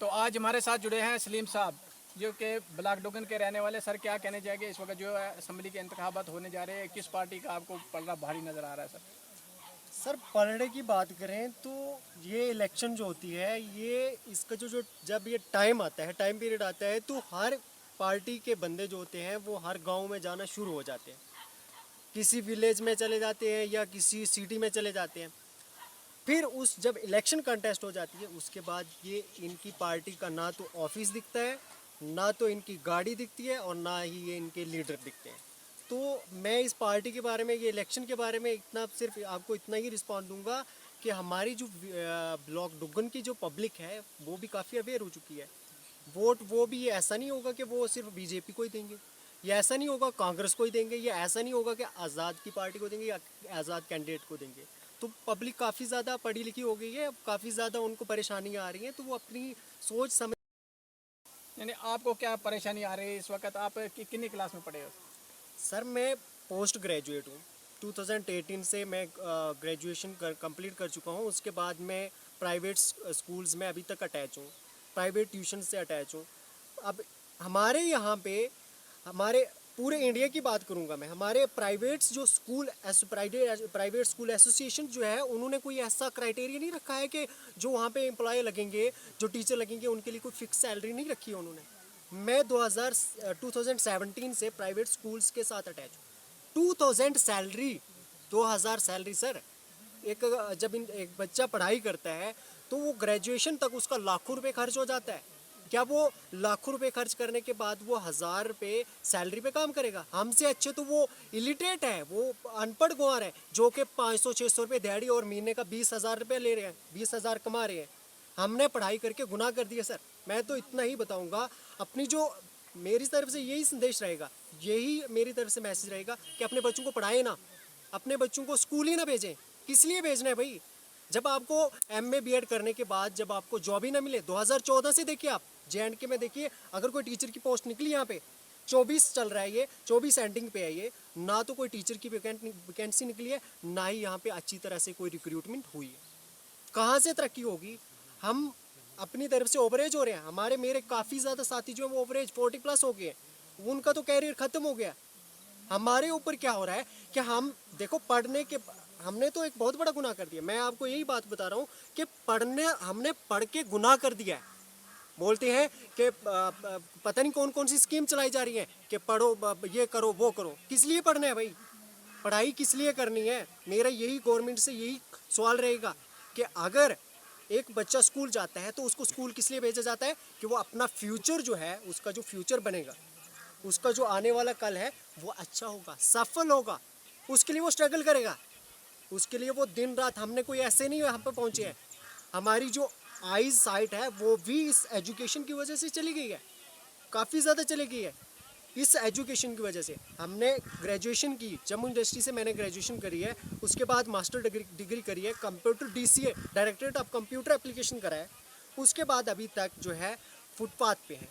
तो आज हमारे साथ जुड़े हैं सलीम साहब, जो कि ब्लॉक डुगन के रहने वाले। सर, क्या कहने जाएंगे इस वक्त जो है असम्बली के इंतखाबात होने जा रहे हैं, किस पार्टी का आपको पलड़ा भारी नज़र आ रहा है? सर पलड़े की बात करें तो ये इलेक्शन जो होती है, ये इसका जो जब ये टाइम आता है, टाइम पीरियड आता है, तो हर पार्टी के बंदे जो होते हैं वो हर गांव में जाना शुरू हो जाते हैं। किसी विलेज में चले जाते हैं या किसी सिटी में चले जाते हैं। फिर उस जब इलेक्शन कंटेस्ट हो जाती है, उसके बाद ये इनकी पार्टी का ना तो ऑफिस दिखता है, ना तो इनकी गाड़ी दिखती है, और ना ही ये इनके लीडर दिखते हैं। तो मैं इस पार्टी के बारे में, ये इलेक्शन के बारे में इतना, सिर्फ आपको इतना ही रिस्पॉन्स दूंगा कि हमारी जो ब्लॉक डुगन की जो पब्लिक है वो भी काफ़ी अवेयर हो चुकी है। वोट वो भी ऐसा नहीं होगा कि वो सिर्फ बीजेपी को ही देंगे, या ऐसा नहीं होगा कांग्रेस को ही देंगे, या ऐसा नहीं होगा कि आज़ाद की पार्टी को देंगे या आज़ाद कैंडिडेट को देंगे। तो पब्लिक काफ़ी ज़्यादा पढ़ी लिखी हो गई है, काफ़ी ज़्यादा उनको परेशानियाँ आ रही हैं, तो वो अपनी सोच समझ। यानी आपको क्या परेशानी आ रही है इस वक्त? आप कितनी क्लास में पढ़े हो? सर मैं पोस्ट ग्रेजुएट हूँ। 2018 से मैं ग्रेजुएशन कंप्लीट कर चुका हूँ। उसके बाद मैं प्राइवेट स्कूल्स में अभी तक अटैच हूँ, प्राइवेट ट्यूशन से अटैच हूँ। अब हमारे यहाँ पे, हमारे पूरे इंडिया की बात करूँगा मैं, हमारे प्राइवेट्स जो स्कूल, प्राइवेट स्कूल एसोसिएशन जो है, उन्होंने कोई ऐसा क्राइटेरिया नहीं रखा है कि जो वहाँ पे एम्प्लॉय लगेंगे, जो टीचर लगेंगे, उनके लिए कोई फिक्स सैलरी नहीं रखी है उन्होंने। मैं 2017 से प्राइवेट स्कूल्स के साथ अटैच हूँ। 2000 सैलरी, 2000 सैलरी सर। एक एक बच्चा पढ़ाई करता है तो वो ग्रेजुएशन तक उसका लाखों रुपए खर्च हो जाता है। क्या वो लाखों रुपए खर्च करने के बाद वो 1000 रुपए सैलरी पे काम करेगा? हमसे अच्छे तो वो इलिटरेट है, वो अनपढ़ गंवार है, जो कि 500-600 रुपये दिहाड़ी और महीने का 20,000 रुपये ले रहे हैं, 20,000 कमा रहे हैं। हमने पढ़ाई करके गुनाह कर दिया सर। मैं तो इतना ही बताऊंगा, अपनी जो, मेरी तरफ से यही संदेश रहेगा, यही मेरी तरफ से मैसेज रहेगा कि अपने बच्चों को पढ़ाएं ना, अपने बच्चों को स्कूल ही ना भेजें। किस लिए भेजना है भाई? जब आपको एमए बीएड करने के बाद जब आपको जॉब ही ना मिले, 2014 से देखिए आप जे में देखिए, अगर कोई टीचर की पोस्ट निकली यहाँ पे, 24 चल रहा है, ये 24 एंडिंग पे है, ये ना तो कोई टीचर की वैकेंसी निकली है, ना ही यहाँ पे अच्छी तरह से कोई रिक्रूटमेंट हुई है। कहाँ से तरक्की होगी? हम अपनी तरफ से ओवरेज हो रहे हैं। हमारे मेरे काफ़ी ज़्यादा साथी जो है वो ओवरेज 40+ हो गए हैं, उनका तो कैरियर ख़त्म हो गया। हमारे ऊपर क्या हो रहा है कि हम देखो, पढ़ने के, हमने तो एक बहुत बड़ा गुनाह कर दिया। मैं आपको यही बात बता रहा हूँ कि हमने पढ़ के गुनाह कर दिया है। बोलते हैं कि पता नहीं कौन कौन सी स्कीम चलाई जा रही है कि पढ़ो, ये करो, वो करो। किस लिए पढ़ना है भाई? पढ़ाई किस लिए करनी है? मेरा यही गवर्नमेंट से यही सवाल रहेगा कि अगर एक बच्चा स्कूल जाता है तो उसको स्कूल किस लिए भेजा जाता है? कि वो अपना फ्यूचर जो है, उसका जो फ्यूचर बनेगा, उसका जो आने वाला कल है वो अच्छा होगा, सफल होगा, उसके लिए वो स्ट्रगल करेगा, उसके लिए वो दिन रात। हमने कोई ऐसे नहीं यहाँ पर पहुँचे हैं। हमारी जो आईज साइट है वो भी इस एजुकेशन की वजह से चली गई है, काफ़ी ज़्यादा चली गई है। इस एजुकेशन की वजह से हमने ग्रेजुएशन की, जम्मू यूनिवर्सिटी से मैंने ग्रेजुएशन करी है, उसके बाद मास्टर डिग्री करी है, computer DCA, directorate of computer application करा है। उसके बाद अभी तक जो है फुटपाथ पे है,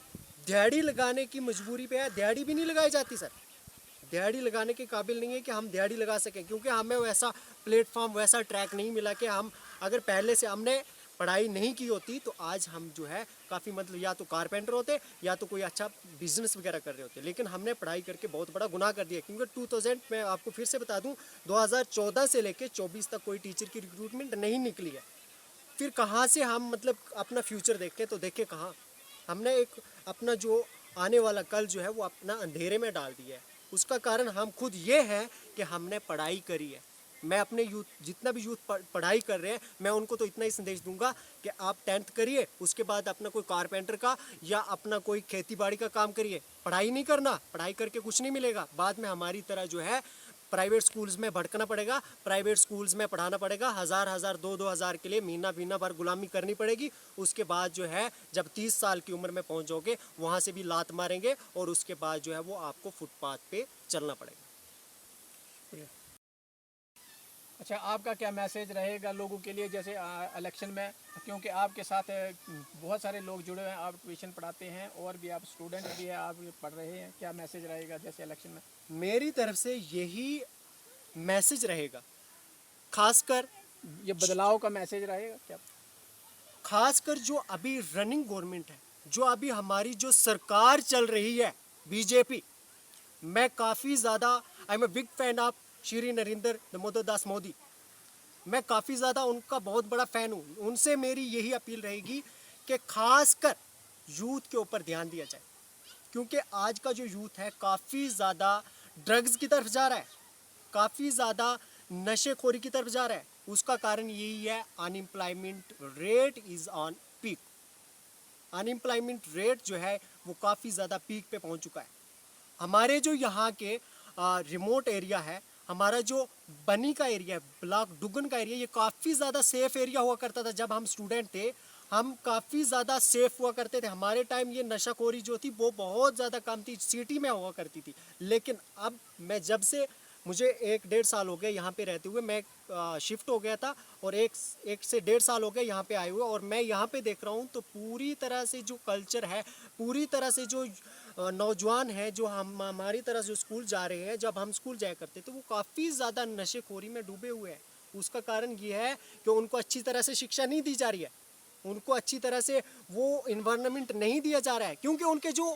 दिहाड़ी लगाने की मजबूरी पे है। दिहाड़ी भी नहीं लगाई जाती सर, दिहाड़ी लगाने के काबिल नहीं है कि हम दिहाड़ी लगा सकें, क्योंकि हमें वैसा प्लेटफॉर्म, वैसा ट्रैक नहीं मिला कि हम, अगर पहले से हमने पढ़ाई नहीं की होती तो आज हम जो है काफ़ी, मतलब या तो कारपेंटर होते या तो कोई अच्छा बिजनेस वगैरह कर रहे होते। लेकिन हमने पढ़ाई करके बहुत बड़ा गुनाह कर दिया, क्योंकि 2000, मैं आपको फिर से बता दूं, 2014 से लेकर 24 तक कोई टीचर की रिक्रूटमेंट नहीं निकली है। फिर कहाँ से हम मतलब अपना फ्यूचर देखें? तो देखें कहाँ? हमने एक अपना जो आने वाला कल जो है वो अपना अंधेरे में डाल दिया है। उसका कारण हम खुद ये है कि हमने पढ़ाई करी है। मैं अपने यूथ, जितना भी यूथ पढ़ाई कर रहे हैं, मैं उनको तो इतना ही संदेश दूंगा कि आप 10th करिए, उसके बाद अपना कोई कारपेंटर का या अपना कोई खेती बाड़ी का काम करिए। पढ़ाई नहीं करना, पढ़ाई करके कुछ नहीं मिलेगा। बाद में हमारी तरह जो है प्राइवेट स्कूल्स में भटकना पड़ेगा, प्राइवेट स्कूल्स में पढ़ाना पड़ेगा, 1000-1000, 2-2 हज़ार के लिए महीना भर गुलामी करनी पड़ेगी। उसके बाद जो है जब 30 साल की उम्र में पहुंच जाओगे, वहाँ से भी लात मारेंगे, और उसके बाद जो है वो आपको फुटपाथ पे चलना पड़ेगा। अच्छा, आपका क्या मैसेज रहेगा लोगों के लिए, जैसे इलेक्शन में, क्योंकि आपके साथ बहुत सारे लोग जुड़े हुए हैं, आप ट्यूशन पढ़ाते हैं और भी आप स्टूडेंट भी हैं, आप पढ़ रहे हैं, क्या मैसेज रहेगा जैसे इलेक्शन में? मेरी तरफ से यही मैसेज रहेगा, खासकर ये बदलाव का मैसेज रहेगा क्या? खासकर जो अभी रनिंग गवर्नमेंट है, जो अभी हमारी जो सरकार चल रही है बीजेपी, मैं काफ़ी ज़्यादा I am a big fan of Shri Narendra Damodar Das Modi. मैं काफ़ी ज़्यादा उनका बहुत बड़ा फ़ैन हूँ। उनसे मेरी यही अपील रहेगी कि खासकर यूथ के ऊपर ध्यान दिया जाए, क्योंकि आज का जो यूथ है काफ़ी ज़्यादा ड्रग्स की तरफ जा रहा है, काफ़ी ज़्यादा नशेखोरी की तरफ जा रहा है। उसका कारण यही है, unemployment rate is on peak. Unemployment rate जो है वो काफ़ी ज़्यादा पीक पे पहुंच चुका है। हमारे जो यहाँ के रिमोट एरिया है, हमारा जो बनी का एरिया है, ब्लॉक डुगन का एरिया, ये काफ़ी ज़्यादा सेफ एरिया हुआ करता था। जब हम स्टूडेंट थे हम काफ़ी ज़्यादा सेफ हुआ करते थे। हमारे टाइम ये नशाखोरी जो थी वो बहुत ज़्यादा कम थी, सिटी में हुआ करती थी। लेकिन अब मैं जब से मुझे 1-1.5 साल हो गए यहाँ पे रहते हुए, मैं शिफ्ट हो गया था और एक से 1.5 साल हो गए यहाँ पे आए हुए, और मैं यहाँ पे देख रहा हूँ तो पूरी तरह से जो कल्चर है, पूरी तरह से जो नौजवान है, जो हमारी तरह जो स्कूल जा रहे हैं, जब हम स्कूल जाया करते तो वो काफ़ी ज़्यादा नशेखोरी में डूबे हुए हैं। उसका कारण ये है कि उनको अच्छी तरह से शिक्षा नहीं दी जा रही है, उनको अच्छी तरह से वो इन्वायरमेंट नहीं दिया जा रहा है, क्योंकि उनके जो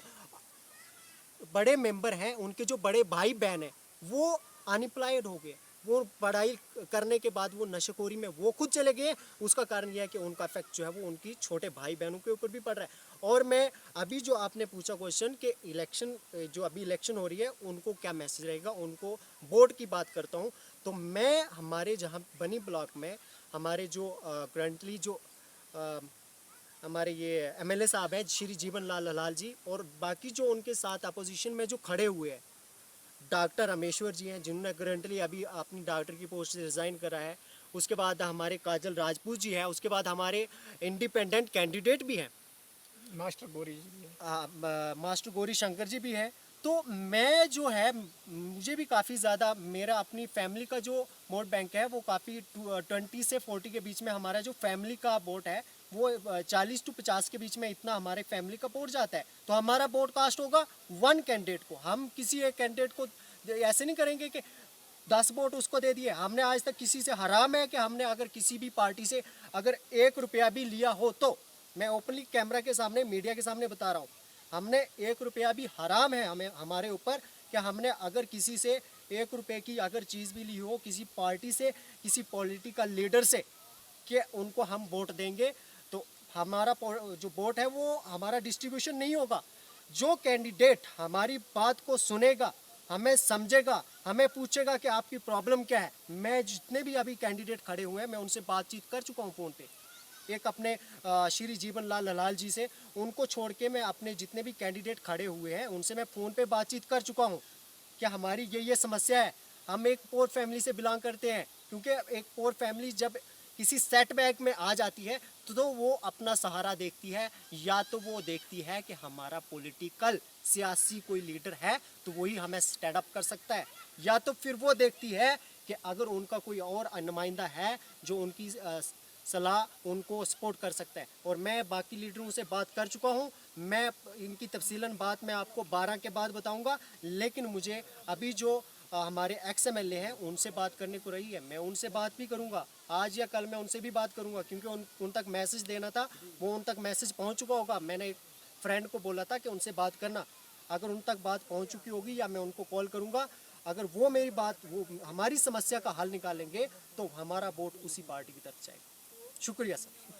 बड़े मेंबर हैं, उनके जो बड़े भाई बहन हैं, वो अनएम्प्लॉयड हो गए। वो पढ़ाई करने के बाद वो नशेखोरी में वो खुद चले गए। उसका कारण यह है कि उनका इफेक्ट जो है वो उनकी छोटे भाई बहनों के ऊपर भी पड़ रहा है। और मैं अभी जो आपने पूछा क्वेश्चन कि इलेक्शन, जो अभी इलेक्शन हो रही है, उनको क्या मैसेज रहेगा, उनको वोट की बात करता हूँ। तो मैं हमारे जहाँ बनी ब्लॉक में हमारे जो करंटली जो हमारे ये एमएलए साहब हैं श्री जीवन लाल हलाल जी, और बाकी जो उनके साथ अपोजिशन में जो खड़े हुए हैं, डॉक्टर रामेश्वर जी हैं जिन्होंने करंटली अभी अपनी डॉक्टर की पोस्ट से रिज़ाइन करा है। उसके बाद हमारे काजल राजपूत जी हैं। उसके बाद हमारे इंडिपेंडेंट कैंडिडेट भी हैं, मास्टर गोरी जी भी है। मास्टर गौरी शंकर जी भी हैं। तो मैं जो है, मुझे भी काफ़ी ज़्यादा, मेरा अपनी फैमिली का जो वोट बैंक है वो काफ़ी 20 से 40 के बीच में हमारा जो फैमिली का वोट है वो 40 to 50 के बीच में इतना हमारे फैमिली का वोट जाता है। तो हमारा वोट कास्ट होगा वन कैंडिडेट को। हम किसी एक कैंडिडेट को ऐसे नहीं करेंगे कि 10 वोट उसको दे दिए। हमने आज तक किसी से, हराम है कि हमने अगर किसी भी पार्टी से अगर 1 रुपया भी लिया हो, तो मैं ओपनली कैमरा के सामने, मीडिया के सामने बता रहा हूँ, हमने 1 रुपया भी, हराम है हमें, हमारे ऊपर, कि हमने अगर किसी से 1 रुपये की अगर चीज़ भी ली हो, किसी पार्टी से, किसी पॉलिटिकल लीडर से, कि उनको हम वोट देंगे, तो हमारा जो वोट है वो हमारा डिस्ट्रीब्यूशन नहीं होगा। जो कैंडिडेट हमारी बात को सुनेगा, हमें समझेगा, हमें पूछेगा कि आपकी प्रॉब्लम क्या है। मैं जितने भी अभी कैंडिडेट खड़े हुए हैं मैं उनसे बातचीत कर चुका हूँ फ़ोन पे। एक अपने श्री जीवन लाल हलाल जी से, उनको छोड़ के मैं अपने जितने भी कैंडिडेट खड़े हुए हैं उनसे मैं फ़ोन पे बातचीत कर चुका हूँ कि हमारी ये समस्या है। हम एक पोर फैमिली से बिलोंग करते हैं, क्योंकि एक पोर फैमिली जब किसी सेटबैक में आ जाती है तो वो अपना सहारा देखती है, या तो वो देखती है कि हमारा पॉलिटिकल सियासी कोई लीडर है तो वही हमें स्टैंड अप कर सकता है, या तो फिर वो देखती है कि अगर उनका कोई और नुमाइंदा है जो उनकी सलाह उनको सपोर्ट कर सकता है। और मैं बाकी लीडरों से बात कर चुका हूँ। मैं इनकी तफसीलन बात मैं आपको 12 के बाद बताऊँगा, लेकिन मुझे अभी जो हमारे एक्स एमएलए हैं उनसे बात करने को रही है। मैं उनसे बात भी करूंगा, आज या कल मैं उनसे भी बात करूंगा, क्योंकि उन तक मैसेज देना था, वो उन तक मैसेज पहुंच चुका होगा। मैंने एक फ्रेंड को बोला था कि उनसे बात करना, अगर उन तक बात पहुंच चुकी होगी या मैं उनको कॉल करूंगा, अगर वो मेरी बात, वो हमारी समस्या का हल निकालेंगे तो हमारा वोट उसी पार्टी की तरफ जाएगा। शुक्रिया सर।